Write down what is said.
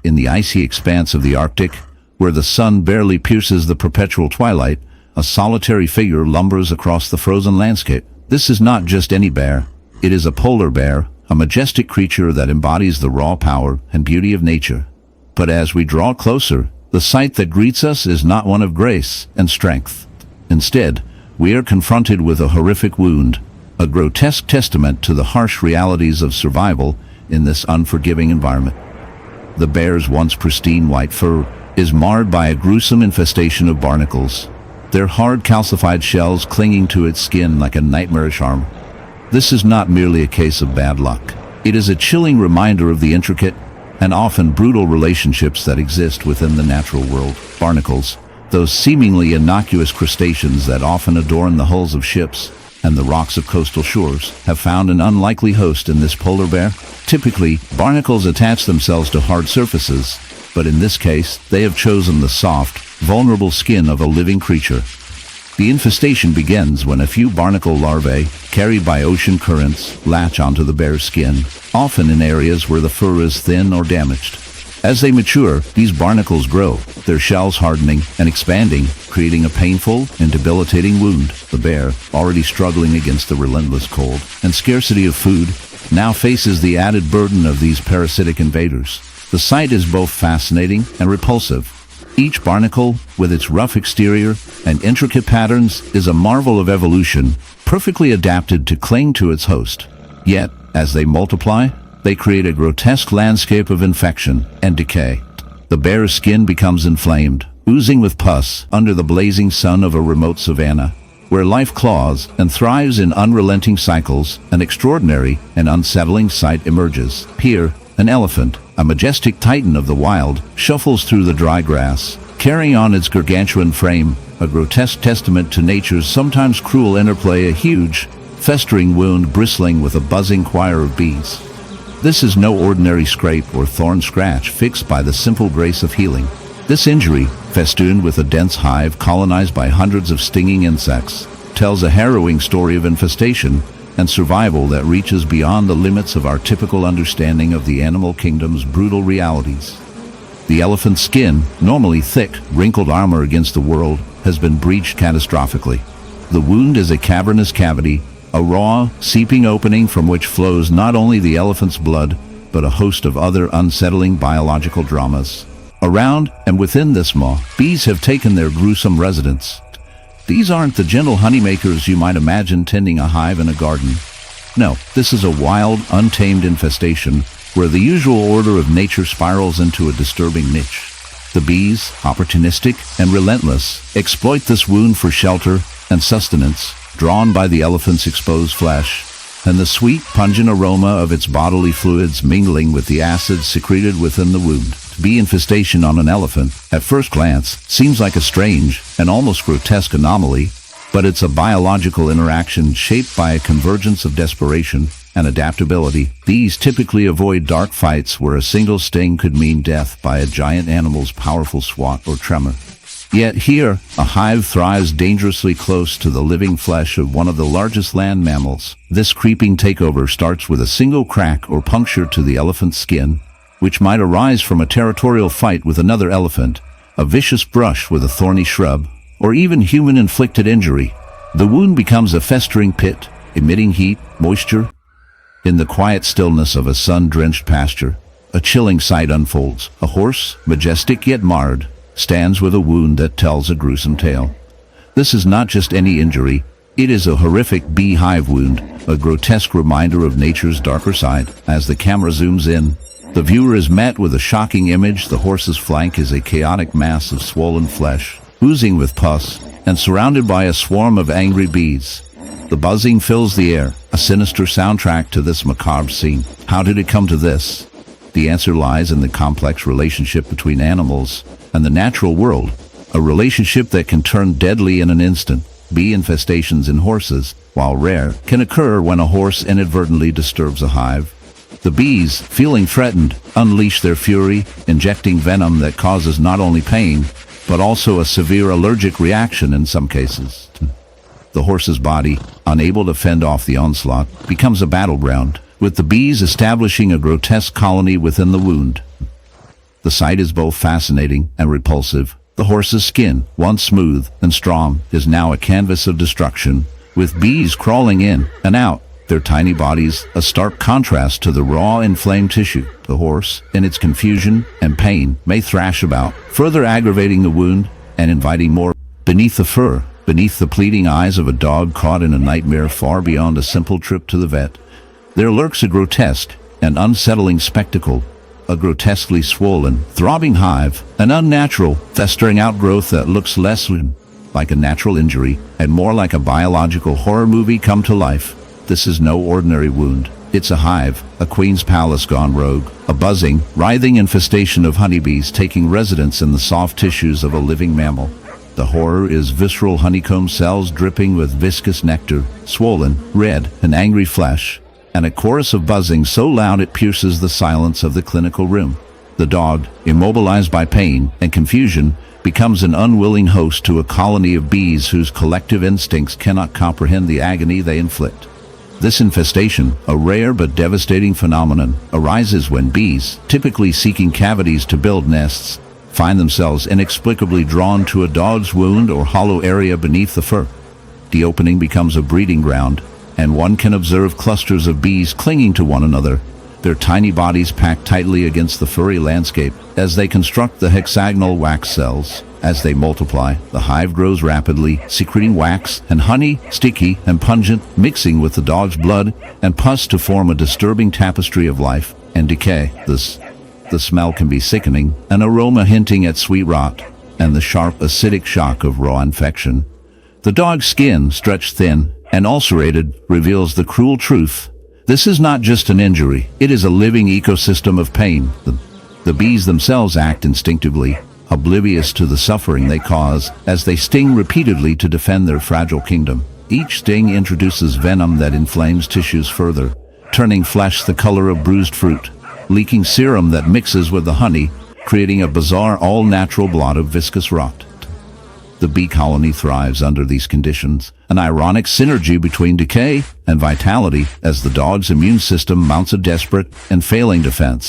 In the icy expanse of the Arctic, where the sun barely pierces the perpetual twilight, a solitary figure lumbers across the frozen landscape. This is not just any bear. It is a polar bear, a majestic creature that embodies the raw power and beauty of nature. But as we draw closer, the sight that greets us is not one of grace and strength. Instead, we are confronted with a horrific wound, a grotesque testament to the harsh realities of survival in this unforgiving environment. The bear's once pristine white fur is marred by a gruesome infestation of barnacles, their hard calcified shells clinging to its skin like a nightmarish armor. This is not merely a case of bad luck. It is a chilling reminder of the intricate and often brutal relationships that exist within the natural world. Barnacles, those seemingly innocuous crustaceans that often adorn the hulls of ships and the rocks of coastal shores, have found an unlikely host in this polar bear. Typically, barnacles attach themselves to hard surfaces, but in this case, they have chosen the soft, vulnerable skin of a living creature. The infestation begins when a few barnacle larvae, carried by ocean currents, latch onto the bear's skin, often in areas where the fur is thin or damaged. As they mature, these barnacles grow, their shells hardening and expanding, creating a painful and debilitating wound. The bear, already struggling against the relentless cold and scarcity of food, now faces the added burden of these parasitic invaders. The sight is both fascinating and repulsive. Each barnacle, with its rough exterior and intricate patterns, is a marvel of evolution, perfectly adapted to cling to its host. Yet, as they multiply, they create a grotesque landscape of infection and decay. The bear's skin becomes inflamed, oozing with pus under the blazing sun of a remote savanna, where life claws and thrives in unrelenting cycles. An extraordinary and unsettling sight emerges. Here, an elephant, a majestic titan of the wild, shuffles through the dry grass, carrying on its gargantuan frame, a grotesque testament to nature's sometimes cruel interplay, a huge, festering wound bristling with a buzzing choir of bees. This is no ordinary scrape or thorn scratch fixed by the simple grace of healing. This injury, festooned with a dense hive colonized by hundreds of stinging insects, tells a harrowing story of infestation and survival that reaches beyond the limits of our typical understanding of the animal kingdom's brutal realities. The elephant's skin, normally thick, wrinkled armor against the world, has been breached catastrophically. The wound is a cavernous cavity, a raw, seeping opening from which flows not only the elephant's blood, but a host of other unsettling biological dramas. Around and within this maw, bees have taken their gruesome residence. These aren't the gentle honeymakers you might imagine tending a hive in a garden. No, this is a wild, untamed infestation where the usual order of nature spirals into a disturbing niche. The bees, opportunistic and relentless, exploit this wound for shelter and sustenance, drawn by the elephant's exposed flesh, and the sweet, pungent aroma of its bodily fluids mingling with the acids secreted within the wound. Bee infestation on an elephant, at first glance, seems like a strange and almost grotesque anomaly, but it's a biological interaction shaped by a convergence of desperation and adaptability. Bees typically avoid dark fights where a single sting could mean death by a giant animal's powerful swat or tremor. Yet here, a hive thrives dangerously close to the living flesh of one of the largest land mammals. This creeping takeover starts with a single crack or puncture to the elephant's skin, which might arise from a territorial fight with another elephant, a vicious brush with a thorny shrub, or even human-inflicted injury. The wound becomes a festering pit, emitting heat, moisture. In the quiet stillness of a sun-drenched pasture, a chilling sight unfolds. A horse, majestic yet marred, stands with a wound that tells a gruesome tale. This is not just any injury, it is a horrific beehive wound, a grotesque reminder of nature's darker side. As the camera zooms in, the viewer is met with a shocking image. The horse's flank is a chaotic mass of swollen flesh, oozing with pus, and surrounded by a swarm of angry bees. The buzzing fills the air, a sinister soundtrack to this macabre scene. How did it come to this? The answer lies in the complex relationship between animals and the natural world, a relationship that can turn deadly in an instant. Bee infestations in horses, while rare, can occur when a horse inadvertently disturbs a hive. The bees, feeling threatened, unleash their fury, injecting venom that causes not only pain, but also a severe allergic reaction in some cases. The horse's body, unable to fend off the onslaught, becomes a battleground, with the bees establishing a grotesque colony within the wound. The sight is both fascinating and repulsive. The horse's skin, once smooth and strong, is now a canvas of destruction, with bees crawling in and out, their tiny bodies a stark contrast to the raw, inflamed tissue. The horse, in its confusion and pain, may thrash about, further aggravating the wound and inviting more. Beneath the fur, beneath the pleading eyes of a dog caught in a nightmare far beyond a simple trip to the vet, there lurks a grotesque and unsettling spectacle, a grotesquely swollen, throbbing hive, an unnatural, festering outgrowth that looks less like a natural injury and more like a biological horror movie come to life. This is no ordinary wound. It's a hive, a queen's palace gone rogue, a buzzing, writhing infestation of honeybees taking residence in the soft tissues of a living mammal. The horror is visceral honeycomb cells dripping with viscous nectar, swollen, red, and angry flesh, and a chorus of buzzing so loud it pierces the silence of the clinical room. The dog, immobilized by pain and confusion, becomes an unwilling host to a colony of bees whose collective instincts cannot comprehend the agony they inflict. This infestation, a rare but devastating phenomenon, arises when bees, typically seeking cavities to build nests, find themselves inexplicably drawn to a dog's wound or hollow area beneath the fur. The opening becomes a breeding ground, and one can observe clusters of bees clinging to one another, their tiny bodies packed tightly against the furry landscape as they construct the hexagonal wax cells. As they multiply, the hive grows rapidly, secreting wax and honey, sticky and pungent, mixing with the dog's blood and pus to form a disturbing tapestry of life and decay. The smell can be sickening, an aroma hinting at sweet rot, and the sharp, acidic shock of raw infection. The dog's skin, stretched thin and ulcerated, reveals the cruel truth. This is not just an injury, it is a living ecosystem of pain. The bees themselves act instinctively, oblivious to the suffering they cause as they sting repeatedly to defend their fragile kingdom. Each sting introduces venom that inflames tissues further, turning flesh the color of bruised fruit, leaking serum that mixes with the honey, creating a bizarre all-natural blot of viscous rot. The bee colony thrives under these conditions, an ironic synergy between decay and vitality as the dog's immune system mounts a desperate and failing defense.